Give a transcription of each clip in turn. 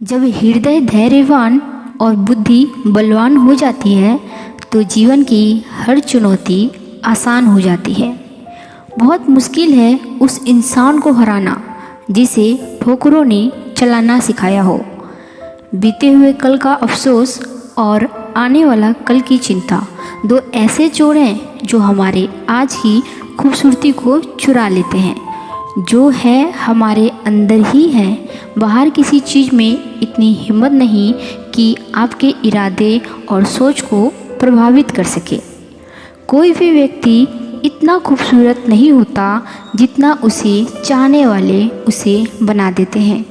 जब हृदय धैर्यवान और बुद्धि बलवान हो जाती है तो जीवन की हर चुनौती आसान हो जाती है। बहुत मुश्किल है उस इंसान को हराना जिसे ठोकरों ने चलाना सिखाया हो। बीते हुए कल का अफसोस और आने वाला कल की चिंता, दो ऐसे चोर हैं जो हमारे आज की खूबसूरती को चुरा लेते हैं। जो है हमारे अंदर ही है, बाहर किसी चीज़ में इतनी हिम्मत नहीं कि आपके इरादे और सोच को प्रभावित कर सके। कोई भी व्यक्ति इतना खूबसूरत नहीं होता जितना उसे चाहने वाले उसे बना देते हैं।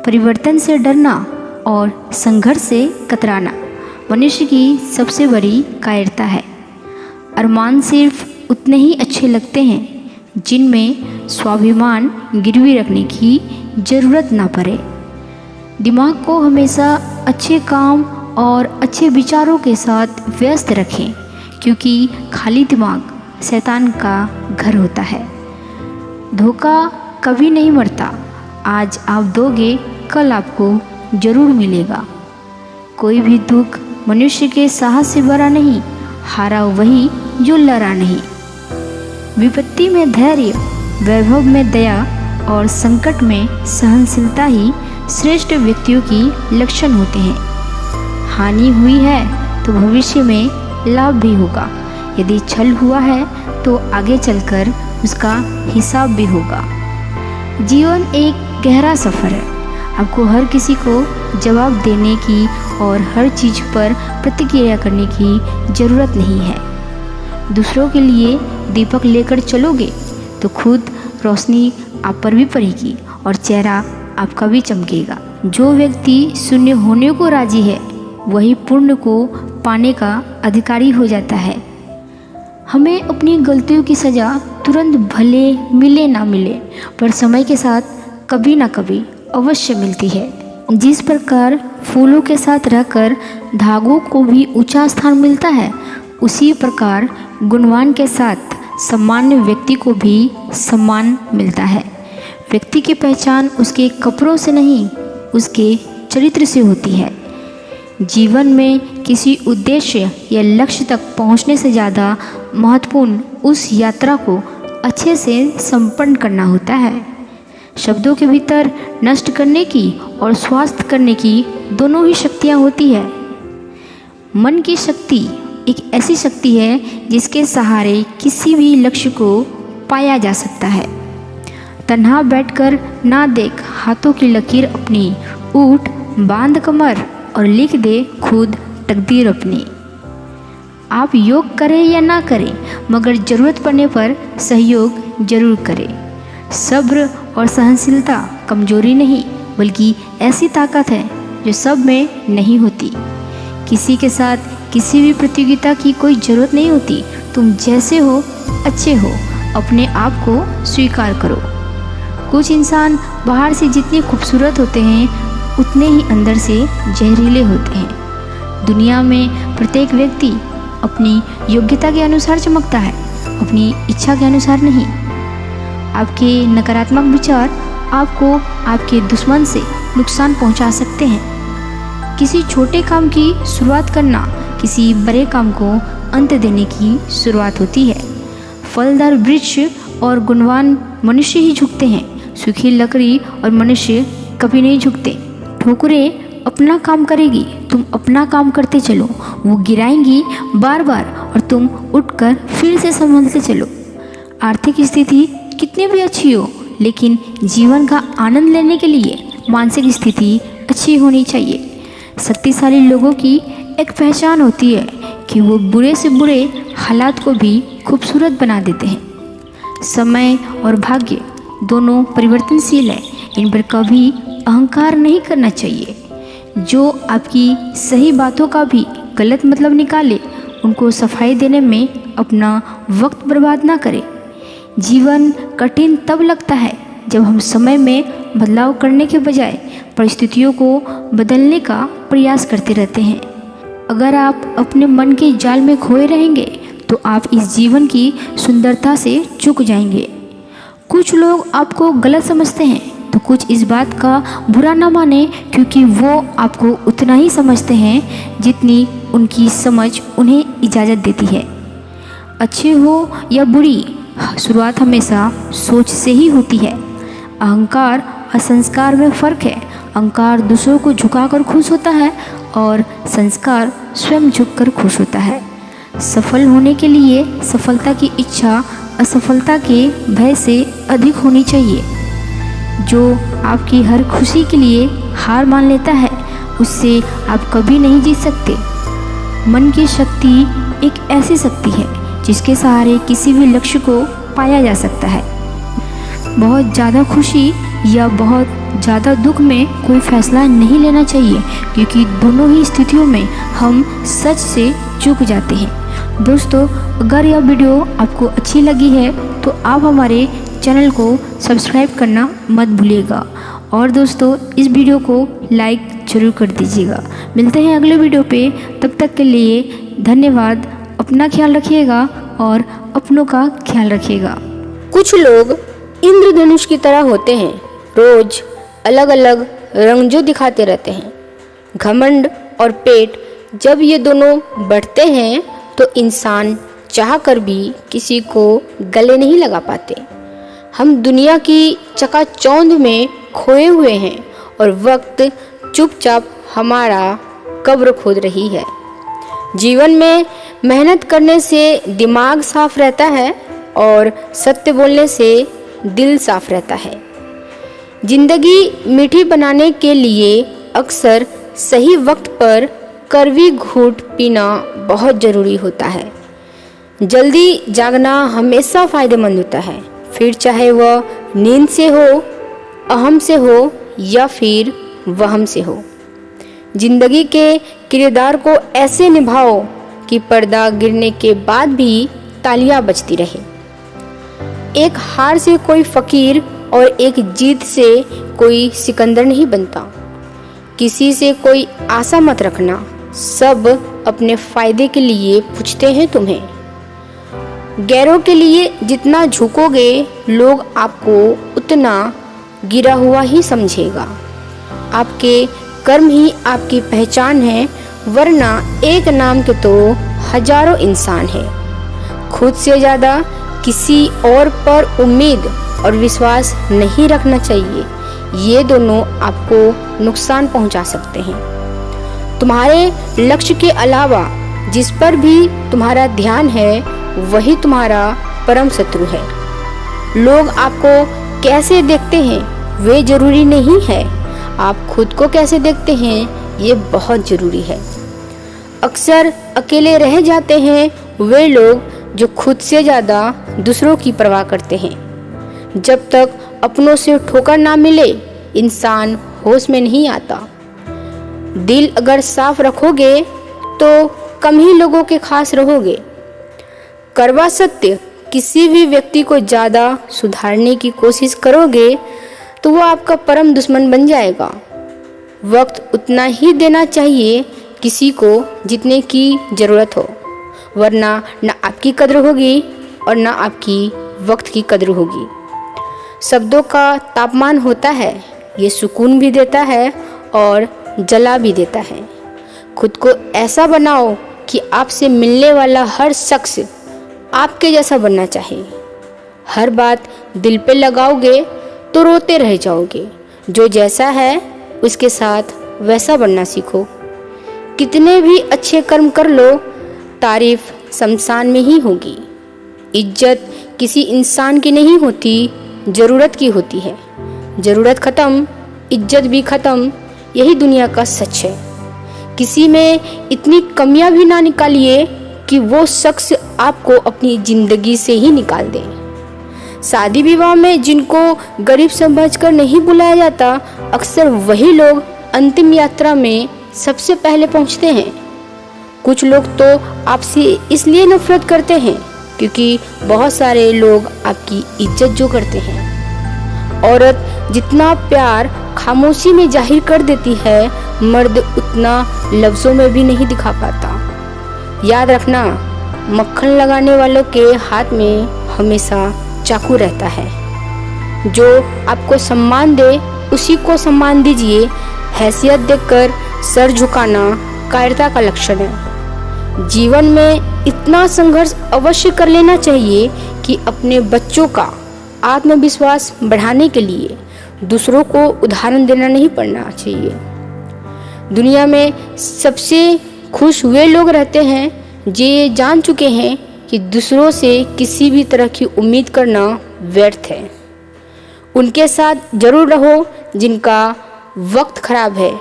परिवर्तन से डरना और संघर्ष से कतराना मनुष्य की सबसे बड़ी कायरता है। अरमान सिर्फ उतने ही अच्छे लगते हैं जिनमें स्वाभिमान गिरवी रखने की ज़रूरत ना पड़े। दिमाग को हमेशा अच्छे काम और अच्छे विचारों के साथ व्यस्त रखें, क्योंकि खाली दिमाग शैतान का घर होता है। धोखा कभी नहीं मरता, आज आप दोगे कल आपको ज़रूर मिलेगा। कोई भी दुख मनुष्य के साहस से बड़ा नहीं, हारा वही जो लड़ा नहीं। विपत्ति में धैर्य, वैभव में दया और संकट में सहनशीलता ही श्रेष्ठ व्यक्तियों की लक्षण होते हैं। हानि हुई है तो भविष्य में लाभ भी होगा। यदि छल हुआ है तो आगे चलकर उसका हिसाब भी होगा। जीवन एक गहरा सफ़र है। आपको हर किसी को जवाब देने की और हर चीज़ पर प्रतिक्रिया करने की ज़रूरत नहीं है। दूसरों के लिए दीपक लेकर चलोगे तो खुद रोशनी आप पर भी पड़ेगी और चेहरा आपका भी चमकेगा। जो व्यक्ति शून्य होने को राजी है वही पूर्ण को पाने का अधिकारी हो जाता है। हमें अपनी गलतियों की सज़ा तुरंत भले मिले ना मिले, पर समय के साथ कभी ना कभी अवश्य मिलती है। जिस प्रकार फूलों के साथ रहकर धागों को भी ऊंचा स्थान मिलता है, उसी प्रकार गुणवान के साथ सामान्य व्यक्ति को भी सम्मान मिलता है। व्यक्ति की पहचान उसके कपड़ों से नहीं, उसके चरित्र से होती है। जीवन में किसी उद्देश्य या लक्ष्य तक पहुंचने से ज़्यादा महत्वपूर्ण उस यात्रा को अच्छे से संपन्न करना होता है। शब्दों के भीतर नष्ट करने की और स्वास्थ्य करने की दोनों ही शक्तियाँ होती है। मन की शक्ति एक ऐसी शक्ति है जिसके सहारे किसी भी लक्ष्य को पाया जा सकता है। तन्हा बैठकर ना देख हाथों की लकीर अपनी, उठ बांध कमर और लिख दे खुद तकदीर अपनी। आप योग करें या ना करें, मगर ज़रूरत पड़ने पर सहयोग जरूर करें। सब्र और सहनशीलता कमजोरी नहीं, बल्कि ऐसी ताकत है जो सब में नहीं होती। किसी के साथ किसी भी प्रतियोगिता की कोई ज़रूरत नहीं होती। तुम जैसे हो अच्छे हो, अपने आप को स्वीकार करो। कुछ इंसान बाहर से जितने खूबसूरत होते हैं उतने ही अंदर से जहरीले होते हैं। दुनिया में प्रत्येक व्यक्ति अपनी योग्यता के अनुसार चमकता है, अपनी इच्छा के अनुसार नहीं। आपके नकारात्मक विचार आपको आपके दुश्मन से नुकसान पहुंचा सकते हैं। किसी छोटे काम की शुरुआत करना किसी बड़े काम को अंत देने की शुरुआत होती है। फलदार वृक्ष और गुणवान मनुष्य ही झुकते हैं, सूखी लकड़ी और मनुष्य कभी नहीं झुकते। ठोकरें अपना काम करेगी, तुम अपना काम करते चलो। वो गिराएंगी बार बार और तुम उठकर फिर से संभलते चलो। आर्थिक स्थिति कितनी भी अच्छी हो, लेकिन जीवन का आनंद लेने के लिए मानसिक स्थिति अच्छी होनी चाहिए। शक्तिशाली लोगों की एक पहचान होती है कि वो बुरे से बुरे हालात को भी खूबसूरत बना देते हैं। समय और भाग्य दोनों परिवर्तनशील है, इन पर कभी अहंकार नहीं करना चाहिए। जो आपकी सही बातों का भी गलत मतलब निकाले, उनको सफाई देने में अपना वक्त बर्बाद ना करें। जीवन कठिन तब लगता है जब हम समय में बदलाव करने के बजाय परिस्थितियों को बदलने का प्रयास करते रहते हैं। अगर आप अपने मन के जाल में खोए रहेंगे तो आप इस जीवन की सुंदरता से चूक जाएंगे। कुछ लोग आपको गलत समझते हैं तो कुछ इस बात का बुरा ना माने, क्योंकि वो आपको उतना ही समझते हैं जितनी उनकी समझ उन्हें इजाज़त देती है। अच्छी हो या बुरी, शुरुआत हमेशा सोच से ही होती है। अहंकार और संस्कार में फ़र्क है। अहंकार दूसरों को झुकाकर खुश होता है और संस्कार स्वयं झुककर खुश होता है। सफल होने के लिए सफलता की इच्छा असफलता के भय से अधिक होनी चाहिए। जो आपकी हर खुशी के लिए हार मान लेता है, उससे आप कभी नहीं जीत सकते। मन की शक्ति एक ऐसी शक्ति है जिसके सहारे किसी भी लक्ष्य को पाया जा सकता है। बहुत ज़्यादा खुशी या बहुत ज़्यादा दुख में कोई फैसला नहीं लेना चाहिए, क्योंकि दोनों ही स्थितियों में हम सच से चूक जाते हैं। दोस्तों, अगर यह वीडियो आपको अच्छी लगी है तो आप हमारे चैनल को सब्सक्राइब करना मत भूलिएगा, और दोस्तों इस वीडियो को लाइक ज़रूर कर दीजिएगा। मिलते हैं अगले वीडियो पे, तब तक के लिए धन्यवाद। अपना ख्याल रखिएगा और अपनों का ख्याल रखिएगा। कुछ लोग इंद्रधनुष की तरह होते हैं, रोज अलग अलग रंग दिखाते रहते हैं। घमंड और पेट जब ये दोनों बढ़ते हैं तो इंसान चाहकर भी किसी को गले नहीं लगा पाते। हम दुनिया की चकाचौंध में खोए हुए हैं और वक्त चुपचाप हमारा कब्र खोद रही है। जीवन में मेहनत करने से दिमाग साफ रहता है और सत्य बोलने से दिल साफ रहता है। जिंदगी मीठी बनाने के लिए अक्सर सही वक्त पर कड़वी घूंट पीना बहुत ज़रूरी होता है। जल्दी जागना हमेशा फ़ायदेमंद होता है, फिर चाहे वह नींद से हो, अहम से हो या फिर वहम से हो। जिंदगी के किरदार को ऐसे निभाओ कि पर्दा गिरने के बाद भी तालियां बजती रहे। एक हार से कोई फकीर और एक जीत से कोई सिकंदर नहीं बनता। किसी से कोई आशा मत रखना, सब अपने फायदे के लिए पूछते हैं तुम्हें। गैरों के लिए जितना झुकोगे, लोग आपको उतना गिरा हुआ ही समझेगा। आपके कर्म ही आपकी पहचान है, वरना एक नाम के तो हजारों इंसान है। खुद से ज़्यादा किसी और पर उम्मीद और विश्वास नहीं रखना चाहिए। ये दोनों आपको नुकसान पहुंचा सकते हैं। तुम्हारे लक्ष्य के अलावा जिस पर भी तुम्हारा ध्यान है, वही तुम्हारा परम शत्रु है। लोग आपको कैसे देखते हैं वे जरूरी नहीं है, आप खुद को कैसे देखते हैं ये बहुत ज़रूरी है। अक्सर अकेले रह जाते हैं वे लोग जो खुद से ज़्यादा दूसरों की परवाह करते हैं। जब तक अपनों से ठोकर ना मिले, इंसान होश में नहीं आता। दिल अगर साफ रखोगे तो कम ही लोगों के खास रहोगे। कड़वा सत्य, किसी भी व्यक्ति को ज़्यादा सुधारने की कोशिश करोगे तो वो आपका परम दुश्मन बन जाएगा। वक्त उतना ही देना चाहिए किसी को जितने की ज़रूरत हो, वरना न आपकी कद्र होगी और न आपकी वक्त की कद्र होगी। शब्दों का तापमान होता है, ये सुकून भी देता है और जला भी देता है। खुद को ऐसा बनाओ कि आपसे मिलने वाला हर शख्स आपके जैसा बनना चाहिए। हर बात दिल पे लगाओगे तो रोते रह जाओगे। जो जैसा है उसके साथ वैसा बनना सीखो। कितने भी अच्छे कर्म कर लो, तारीफ शमशान में ही होगी। इज्जत किसी इंसान की नहीं होती, ज़रूरत की होती है। ज़रूरत ख़त्म, इज्जत भी ख़त्म, यही दुनिया का सच है। किसी में इतनी कमियां भी ना निकालिए कि वो शख्स आपको अपनी ज़िंदगी से ही निकाल दे। शादी विवाह में जिनको गरीब समझकर नहीं बुलाया जाता, अक्सर वही लोग अंतिम यात्रा में सबसे पहले पहुंचते हैं। कुछ लोग तो आपसे इसलिए नफरत करते हैं क्योंकि बहुत सारे लोग आपकी इज्जत जो करते हैं। औरत जितना प्यार खामोशी में जाहिर कर देती है, मर्द उतना लफ्ज़ों में भी नहीं दिखा पाता। याद रखना, मक्खन लगाने वालों के हाथ में हमेशा चाकू रहता है। जो आपको सम्मान दे उसी को सम्मान दीजिए। हैसियत देखकर सर झुकाना कायरता का लक्षण है। जीवन में इतना संघर्ष अवश्य कर लेना चाहिए कि अपने बच्चों का आत्मविश्वास बढ़ाने के लिए दूसरों को उदाहरण देना नहीं पड़ना चाहिए। दुनिया में सबसे खुश वे लोग रहते हैं जो ये जान चुके हैं कि दूसरों से किसी भी तरह की उम्मीद करना व्यर्थ है। उनके साथ जरूर रहो जिनका वक्त खराब है,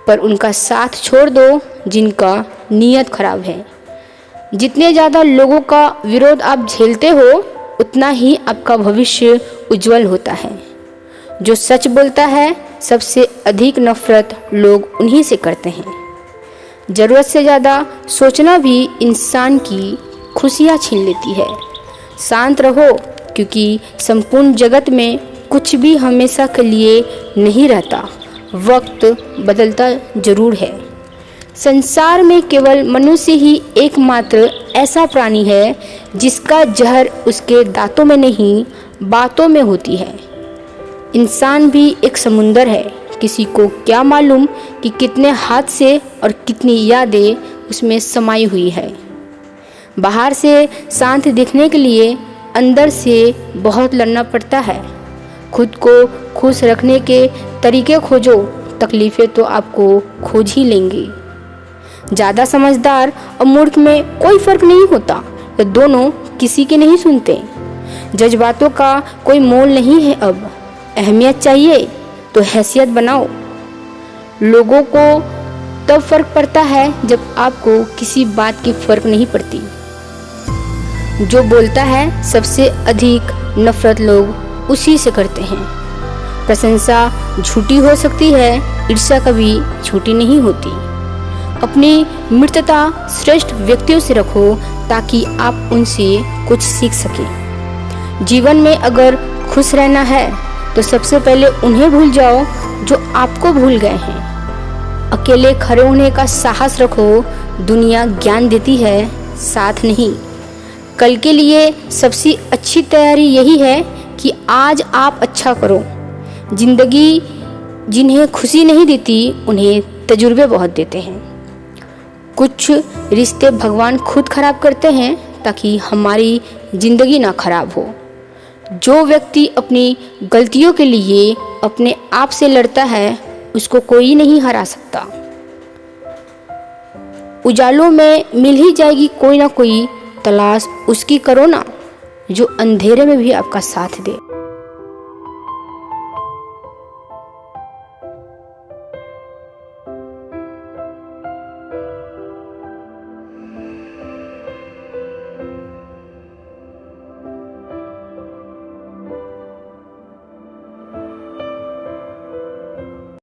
पर उनका साथ छोड़ दो जिनका नीयत खराब है। जितने ज़्यादा लोगों का विरोध आप झेलते हो उतना ही आपका भविष्य उज्जवल होता है। जो सच बोलता है सबसे अधिक नफरत लोग उन्हीं से करते हैं। ज़रूरत से ज़्यादा सोचना भी इंसान की खुशियाँ छीन लेती है। शांत रहो, क्योंकि संपूर्ण जगत में कुछ भी हमेशा के लिए नहीं रहता। वक्त बदलता जरूर है। संसार में केवल मनुष्य ही एकमात्र ऐसा प्राणी है जिसका जहर उसके दांतों में नहीं बातों में होती है। इंसान भी एक समुंदर है। किसी को क्या मालूम कि कितने हादसे और कितनी यादें उसमें समाई हुई है। बाहर से शांत दिखने के लिए अंदर से बहुत लड़ना पड़ता है। खुद को खुश रखने के तरीके खोजो, तकलीफ़ें तो आपको खोज ही लेंगी। ज़्यादा समझदार और मूर्ख में कोई फ़र्क नहीं होता, ये दोनों किसी के नहीं सुनते। जज्बातों का कोई मोल नहीं है। अब अहमियत चाहिए तो हैसियत बनाओ। लोगों को तब फ़र्क पड़ता है जब आपको किसी बात की फ़र्क नहीं पड़ती। जो बोलता है सबसे अधिक नफरत लोग उसी से करते हैं। प्रशंसा झूठी हो सकती है, ईर्ष्या कभी झूठी नहीं होती। अपनी मित्रता श्रेष्ठ व्यक्तियों से रखो ताकि आप उनसे कुछ सीख सकें। जीवन में अगर खुश रहना है तो सबसे पहले उन्हें भूल जाओ जो आपको भूल गए हैं। अकेले खड़े होने का साहस रखो। दुनिया ज्ञान देती है, साथ नहीं। कल के लिए सबसे अच्छी तैयारी यही है कि आज आप अच्छा करो। जिंदगी जिन्हें खुशी नहीं देती उन्हें तजुर्बे बहुत देते हैं। कुछ रिश्ते भगवान खुद खराब करते हैं ताकि हमारी जिंदगी ना खराब हो। जो व्यक्ति अपनी गलतियों के लिए अपने आप से लड़ता है उसको कोई नहीं हरा सकता। उजालों में मिल ही जाएगी कोई ना कोई, तलाश उसकी करो ना जो अंधेरे में भी आपका साथ दे।